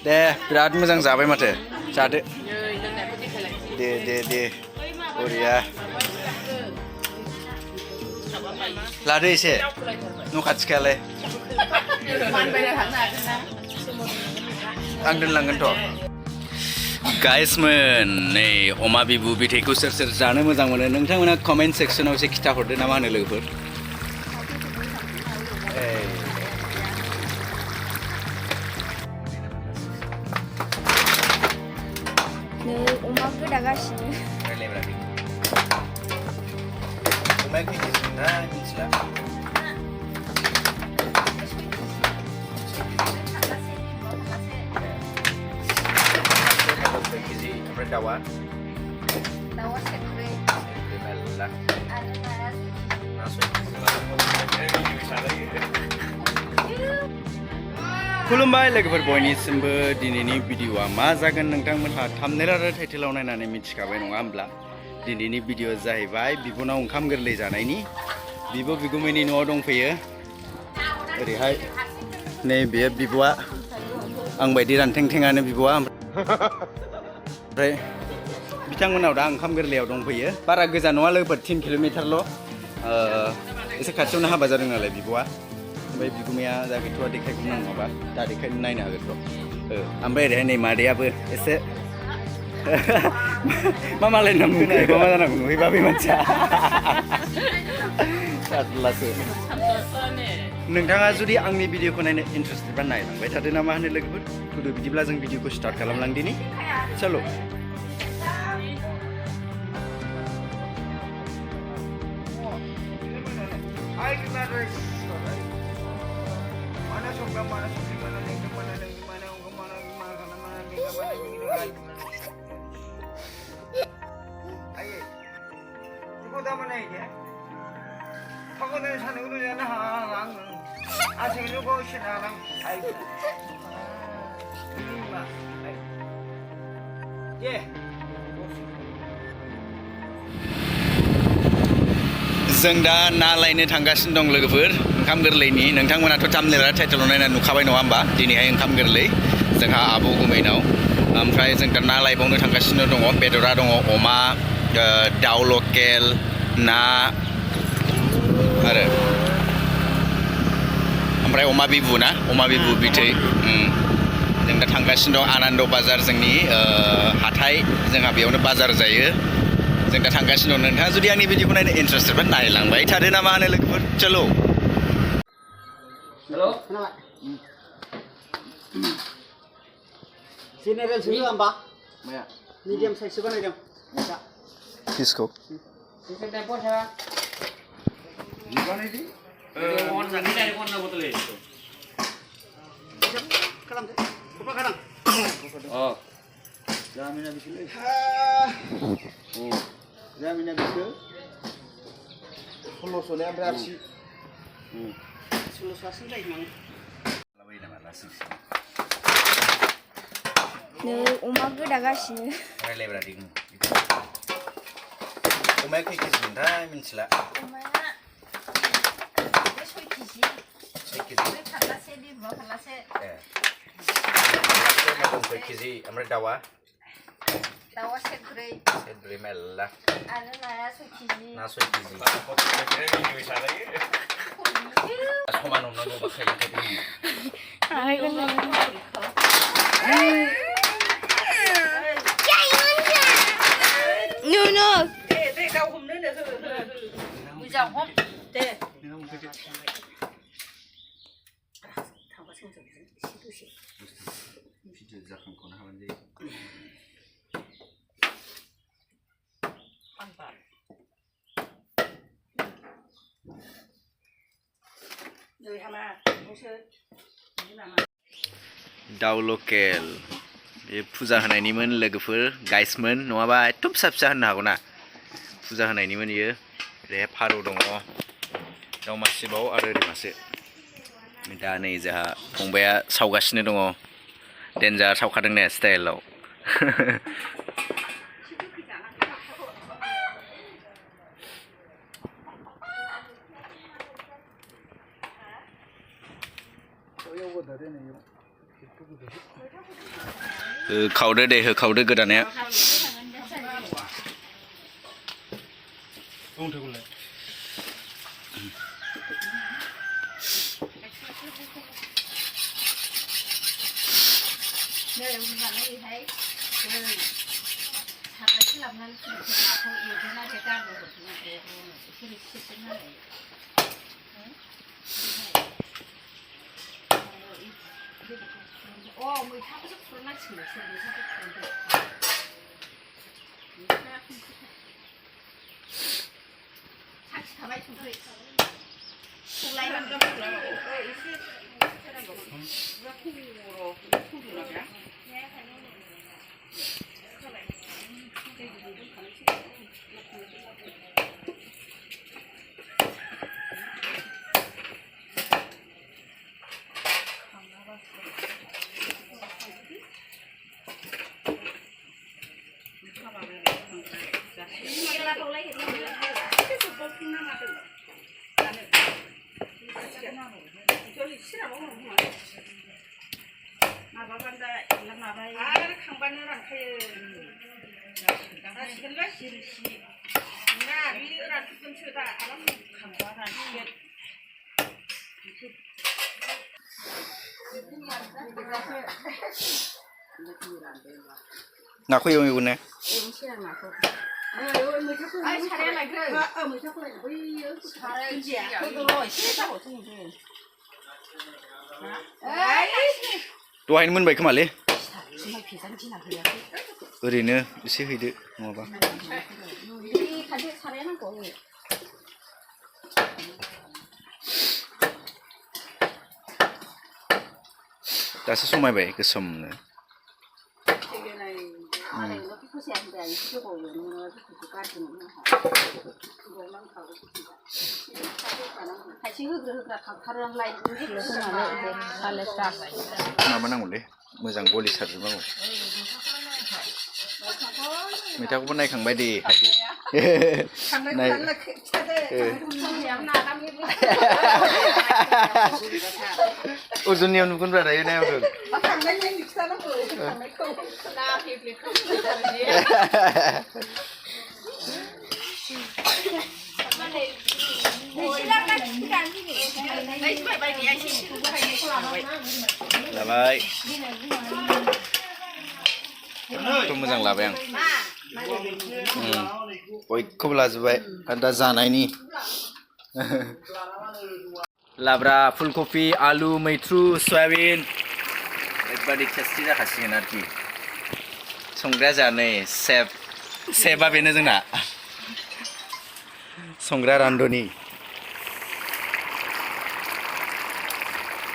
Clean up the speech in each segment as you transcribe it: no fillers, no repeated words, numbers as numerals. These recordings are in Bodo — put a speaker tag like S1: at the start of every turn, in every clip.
S1: दे बिराद मोजां जाबाय माथो जादो दे बरिया लादो एसे न' खाथिखायालाय आं दोनलांगोनथ' गाइसमोन नै अमा बिबु बिथैखौ सोर सोर जानो मोजां मोनो नोंथांमोना कमेन्ट सेक्सनाव एसे खिथाहरदो ना मा होनो लोगोफोर
S2: अमा गोदागासिनो
S1: अमाया खैकेजिमोनथाय मिथिला ओमफ्राय दाउआ सेरब्रै मेरला खुलुमबाय लोगोफोर बयनिसिमबो दिनैनि भिडिअआ मा जागोन नोंथांमोनहा थाम्बनेल आरो टाइटेलाव नायनानै मिथिखाबाय नङा होमब्ला दिनैनि भिडिअआ जाहैबाय बिब'नाव ओंखाम गोरलै जानायनि बिब' बिगुमैनि न'आव दंफैयो ओरैहाय नै बेयो बिब'आ आं बायदि रानथेंथेङानो बिब'आ ओमफ्राय बिथांमोनाव दा ओंखाम गोरलैयाव दंफैयो बारा गोजान नङा लोगोफोर 3 किल'मिटारल' एसे खाथियावनो हाबा जादों नालाय बिब'आ ओमफ्राय बिगुमाया दा गैथ'आ देखायगौमोन आं माबा दा देखायनो नायनो हागोन र' ओमफ्राय ओरैहाय नै मादैयाबो एसे मा मालाय नाम नुहैबा मा जानांगौ नुहैबा बे मानसिया जारलासो नोंथाङा जुदि आंनि भिडिअखौ नायनो इन्टारेस्टेडबा नायलांबाय थादो ना मा होनो लोगोफोर फुदु बिदिब्ला जों भिडिअखौ स्टार्ट खालामलांदिनि चलो जों दा ना लायनो थांगासिनो दं लोगोफोर ओंखाम गोरलैनि नोंथांमोनाथ' थाम्बनेल आरो टाइटेलाव नायनानै नुखाबाय नङा होमबा दिनैहाय ओंखाम गोरलै जोंहा आब' गुमैनाव ओमफ्राय जों दा ना लायबावनो थांगासिनो दङ बेदरा दङ अमा दाउ लकेल ना आरो ओमफ्राय अमा बिबु ना अमा बिबु बिथै जों दा थांगासिनो दं आनन्द बाजार जोंनि हाथाय जोंहा बेयावनो बाजार जायो जों दा थांगासिनो दं नोंथाङा जुदि आंनि भिडिअखौ नायनो इन्टारेस्टेडबा नायलांबाय थादो ना मा होनो लोगोफोर चलो हेल' खोनाबाय जेनेरेल सोयो होमबा माया मिडियाम साइजसो बानायदों फिसखौ बानायदि खालामदो क'क्रा खादां जामिना बिसोरलै जामिना बिसोर 1600 ने ओमफ्राय आरसि 1600 जायो नामा लाबाय नामा लासिंसि
S2: नै अमा गोदागासिनो
S1: रायलायब्रा दिगुम अमाया खै केजिमोनथाय मिथिला
S2: अमाया 6 केजि
S1: 6 केजि
S2: फारलासे बिबुआ फारलासे
S1: खै केजि ओमफ्राय दाउआ सेरब्रै मेरला
S2: आरो नाया 6 केजि
S1: ना 6 केजि समान हमनांगौ जाखांखौनो हाबानो जायो दाउ लकेल बे फुजा होनायनिमोन लोगोफोर गाइसमोन नङाबा एथ' फिसा फिसा होननो हागौ ना फुजा होनायनिमोन इयो ओरैहाय फारौ दङ दाउ मासेबाव आरो ओरै मासे दा नै जोंहा फंबाया सावगासिनो दङ डेन्जार सावखादों ने स्टाइलाव होखावदो दे होखावदो गोदानाया
S2: मैथाखौसो खुरनांसिगोन मैथाखौ खुरदो साखिखाबाय संख्रि
S1: नाखौ एवगोन ने दहायनो मोनबाय खोमालै ओरैनो एसे हैदो नङाबा दासो समायबाय गोसोमनो माबा नांगौलै मोजां गलि सारजोबनांगौ मैथाखौबो नायखांबाय दे अजुनियाव नुगोनब्रा दायो नायहरदों लाबाय मोजां लाबाय आं बयखौबो लाजोबबाय आरो दा जानायनि लाब्रा फुलकफि आलु मैथ्रु सयाबिन ओरैबादि टेस्टि जाखासिगोन आरोखि संग्राया जोंहा नै सेफआ बेनो जोंना संग्रा रान्धनि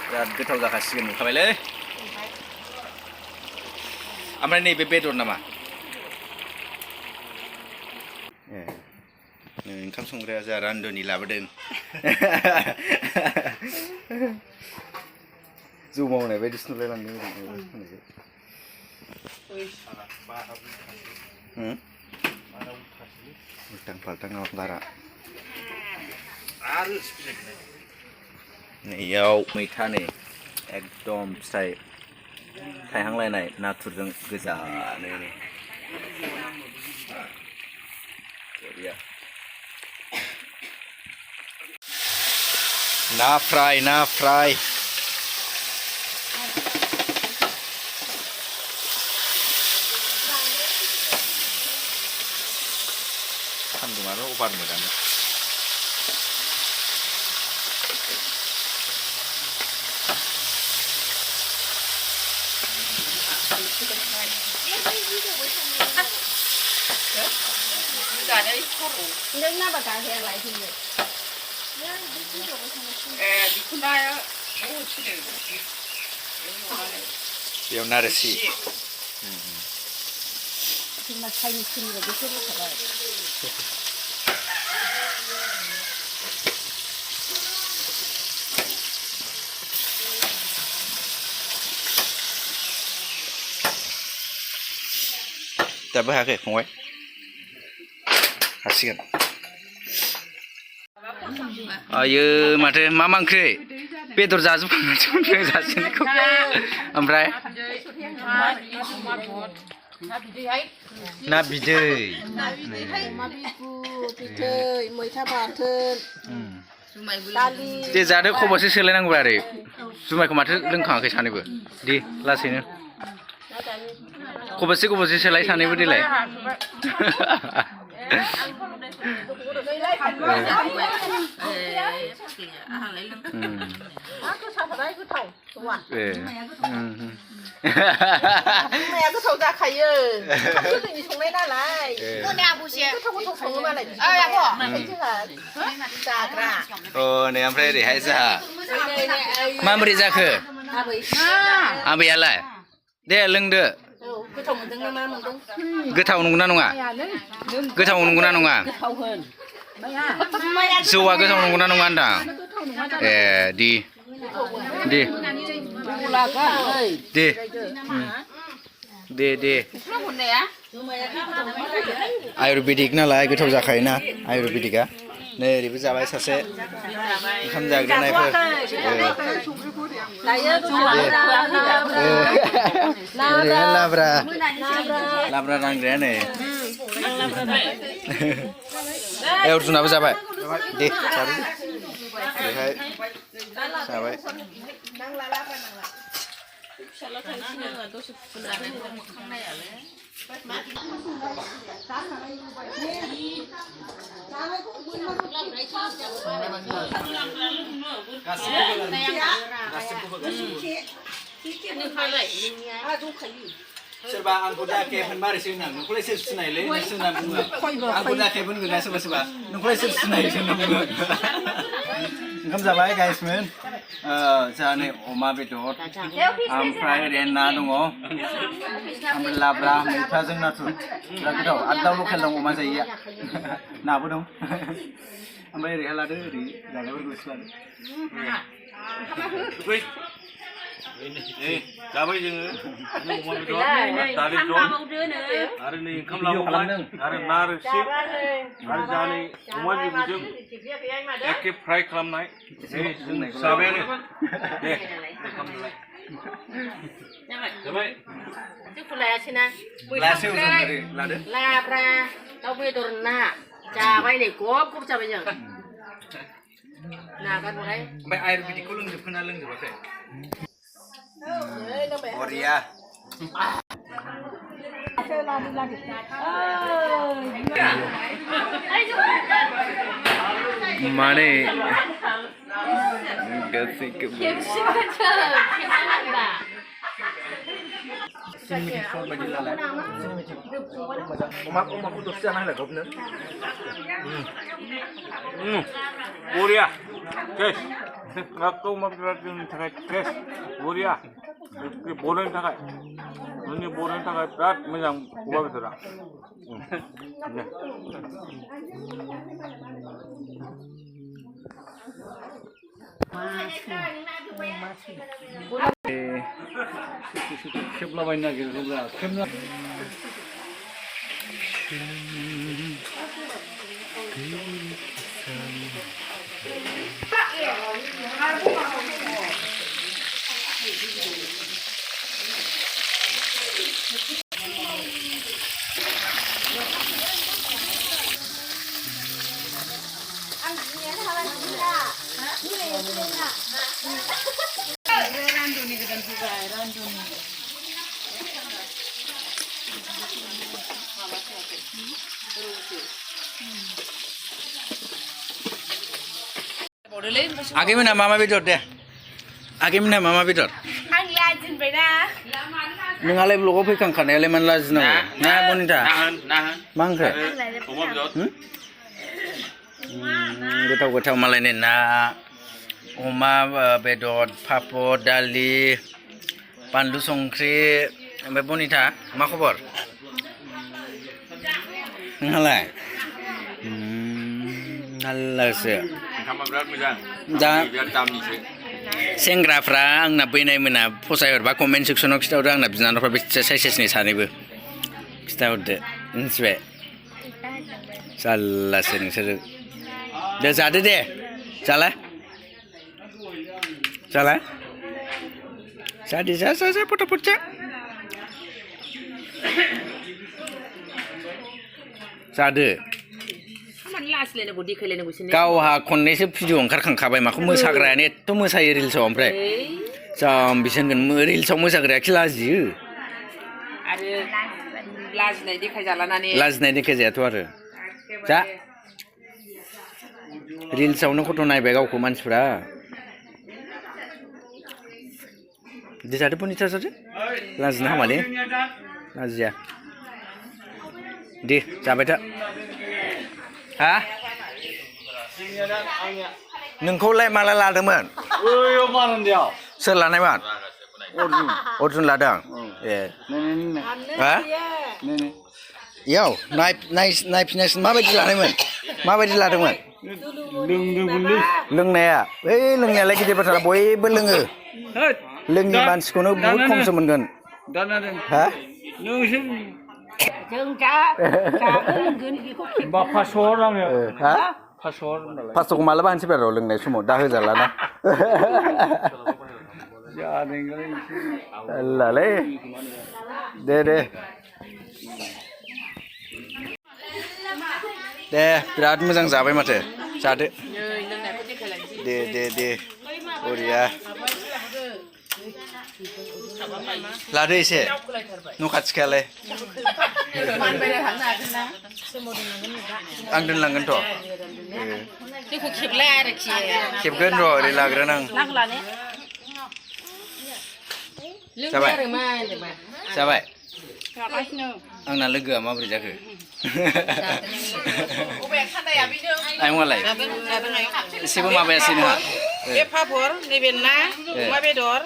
S1: बिराद गोथाव जाखासिगोन नुखाबायलै ओमफ्राय नैबे बेदर नामा ओंखाम संग्राया जोंहा रान्धनि लाबोदों जौ मावनाय बायदिसो नुलायलांदों उल्टां फाल्टां बारा नैयाव मैथा नै एकदम फिथाइ थाइहांलायनाय नाथुरजों गोजानो ना फ्राय सान्दुङानो अभार मोजाङानो बेयाव नारसि दाबो हायाखै फंबाय हासिगोन आयो माथो मा ओंख्रि बेदर जाजोबखांनानै जासिनायखौ ओमफ्राय ना बिदै
S3: अमा बिबु बिदै मैथा बाथोन दालि
S1: दे जादो खबरसे सोलायनांगौ आरो जुमायखौ माथो लोंखाङाखै सानैबो दे लासैनो खबरसे सोलाय सानैबो देलाय
S3: जुमाया गोथाव जाखायो गोदोनि संनाय नालाय गोथाव सङो मालाय जाग्रा
S1: अ नै ओमफ्राय ओरैहाय जोंहा माबोरै जाखो आबैयालाय दे लोंदो
S3: गोथाव मोनदों ना मा मोनदों
S1: गोथाव नंगौना नङा गोथाव नंगौना नङा जौआ गोथाव नंगौना नङा होनदां ए दे आयुर्वेदिक नालाय गोथाव जाखायोना आयुर्वेदिकआ नै ओरैबो जाबाय सासे ओंखाम जाग्रोनायफोर लाब्रा नांग्राया नै अर्जुनाबो जाबाय दे बेहाय जाबाय सोरबा आंखौ दाके होनबारैसो होनना नोंखौलाय सोर सिनायलै नोंसो होनना बुङो आंखौ दाके होनगोन ना सोरबा सोरबा नोंखौलाय सोर सिनायोसो होनना बुङो ओंखाम जाबाय गाइसमोन जोंहा नै अमा बेदर ओमफ्राय ओरै ना दङ ओमफ्राय लाब्रा मैथाजों नाथुर बिराद गोथाव आरो दाउ लकेल दं अमा जायैया नाबो दं ओमफ्राय ओरैहाय लादो ओरै जानायफोरखौ लादो
S4: जाबाय जोङो अमा बेदर दालि जल आरो नै ओंखाम लाबोबाय आरो ना रोसि आरो जानै अमा बिबुजों एखे फ्राय खालामनाय जाबायानो दे जाबाय
S3: लाब्रा दाउ बेदर ना जाबाय नै गब गब जाबाय जों नागारबाय
S1: ओमफ्राय आयुर्वेदिकखौ लोंजोबखोना लोंजोबाखै बरिया माने अमाखौ दसे जाना होलाय गबनो
S4: बरिया टेस्ट नाखौ अमा बेदरा जोंनि थाखाय टेस्ट बरिया बर'नि थाखाय जोंनि बर'नि थाखाय बिराद मोजां अमा बेदरा खेबलाबायनो नागिरोब्ला
S1: आगैमोनहा मा मा बेदर दे आगैमोनहा मा मा बेदर
S2: आं लाजिनबायना
S1: नोंहालाय ब्लगाव फैखांखानायालाय मानो लाजिनांगौ ना बनिथा मा ओंख्रि गोथाव गोथाव मालायनि ना अमा बेदर पापर दालि बानलु संख्रि ओमफ्राय बनिथा मा खबर नोंहालाय नाल्लासो दा सेंग्राफ्रा आंना बैनाय मोना फसायहरबा कमेन्ट सेक्सनाव खिथाहरदो आंना बिनानावफ्रा बेसे साइसेसनि सानैबो खिथाहरदो मिथिबाय जारलासो नोंसोरो दे जादो दे जाला Salah? Saya foto-foto cek. Sade. Gaवहा खननैसो भिडिअ ओंखारखांखाबाय माखौ मोसाग्रायानो एथ' मोसायो रिल्सआव ओमफ्राय जाम्बिसो होनगोन रिल्सआव मोसाग्राया खि लाजियो
S3: आरो लाजिनाय देखायजालानानै
S1: लाजिनाय देखायजायाथ' आरो जा रिल्सआवनो फट' नायबाय गावखौ मानसिफ्रा दे जादो पनिता जादो लाजिनो हामा दे लाजिया दे जाबाय था हा नोंखौलाय माला लादोंमोन सोर लानायमोन अर्जुन लादों ए हा इयाव नायफिनायसिन माबायदि लादोंमोन लोंनाया बै लोंनायालाय गिदिर बाथ्रा बयबो लोङो लोङि मानसिखौनो बहुद खमसो मोनगोन हा फासस'खौ मालाबा होनसै बार' लोंनाय समाव दा होजालाना लालै दे बिराद मोजां जाबाय माथो जादो दे बरिया लादो एसे न' खाथिखायालाय आं दोनलांगोनथ' खेबगोन र' ओरै लाग्रोन आं जाबाय आंना लोगोआ माबोरै जाखो आयंआलाय एसेबो माबायासै नोंहा
S3: बे पापर नैबे ना अमा बेदर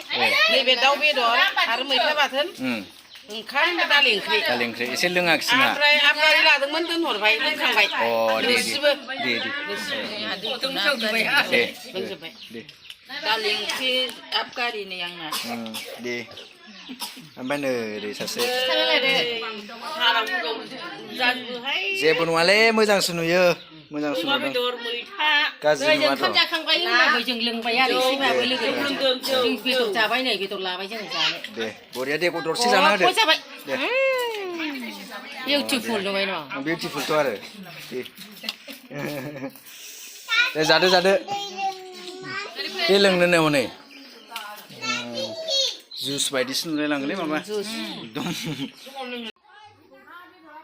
S3: नैबे दाउ बेदर आरो मैथा बाथोन ओंखाम दालि ओंख्रि एसे
S1: लोङाखिसै ना
S3: ओमफ्राय आबगारि लादोंमोन दोनहरबाय लोंखांबाय
S1: दे
S3: दालि ओंख्रि आबगारि नै आंना
S1: दे ओमफ्राय नै ओरै सासे जेबो नङालै मोजांसो नुयो मोजांसो नुदों गाज्रि नुवाथ' दे बरिया दे दरसे जाना होदो बिउटिफुलथ' आरो दे जादो दे लोंनो हनै जुस बायदिसो नुलायलाङोलै माबा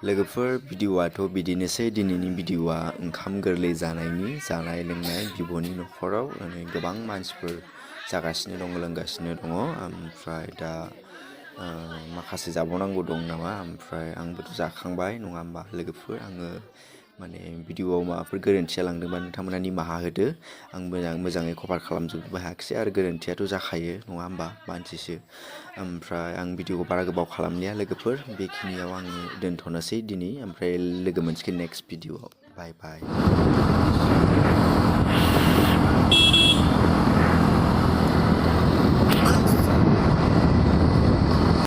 S1: लोगोफोर भिडिअ'आथ' बिदिनोसै दिनैनि भिडिअ'आ ओंखाम गोरलै जानायनि जानाय लोंनाय बिब'नि न'खराव गोबां मानसिफोर जागासिनो दं लोंगासिनो दङ ओमफ्राय दा माखासे जाबावनांगौ दं नामा ओमफ्राय आंबोथ' जाखांबाय नङा होमबा लोगोफोर आङो माने भिडिअ'आव माबाफोर गोरोन्थि जालांदोंबा नोंथांमोना निमाहा होदो आं मोजाङै कभार खालामजोबनो हायाखिसै आरो गोरोन्थियाथ' जाखायो नङा होमबा मानसिसो ओमफ्राय आं भिडिअ'खौ बारा गोबाव खालामलिया लोगोफोर बेखिनियाव आङो दोनथ'नोसै दिनै ओमफ्राय लोगो मोनसिगोन नेक्स्ट भिडिअ'आव बाय